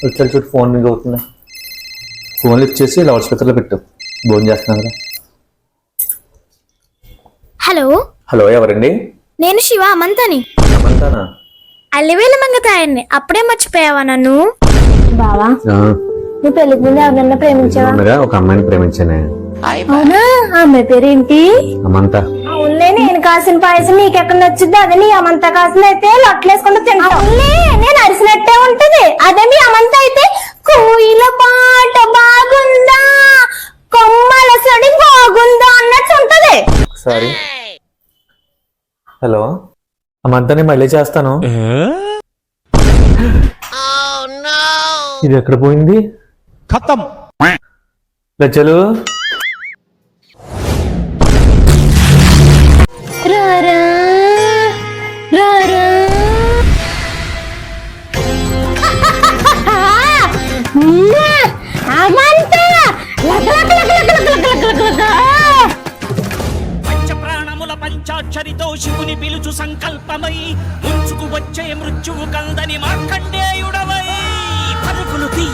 వచ్చారు చూడు phone ring అవుతుంది. ఫోన్ లిఫ్ట్ చేసి లౌడ్ స్పీకర్లో పెట్టు. ఫోన్ చేస్తున్నాను కదా. హలో హలో, ఎవరండి? నేను శివ అమంతని. అమంతానా? అల్లివేల మంగతాయన్ని. అప్పుడే మర్చిపోయావా నన్ను? బావా, ఆ, నువ్వు పెళ్లికి ముందు ఎవరన్నా ప్రేమించావా? ఉన్నగా ఒక అమ్మాయిని ప్రేమించానే. అవునా? ఆ అమ్మాయి పేరేంటి? అమంత. అవునులే, నేను కాసిన పాయసం నీకెక్కడ నచ్చుద్ది అదే నీ అమంత కాసిన అయితే లొట్లేసుకుంటూ తింటా. నేను అరిసినట్టే ఉంటది. అదే మీ అమంత అయితే కోయిల పాట బాగుందా, కొమ్మల సడి బాగుందా అన్నట్టు ఉంటది. సారీ. హలో అమంతని మళ్ళీ చేస్తాను. ఇది ఎక్కడ పోయింది? ఖతం. లచ్చలు రారా రారా అమంత పంచప్రాణముల పంచాక్షరితో శివుని పిలుచు సంకల్పమై ముంచుకు వచ్చే మృత్యువు కందని మార్కండేయుడవై పరుగులు తీ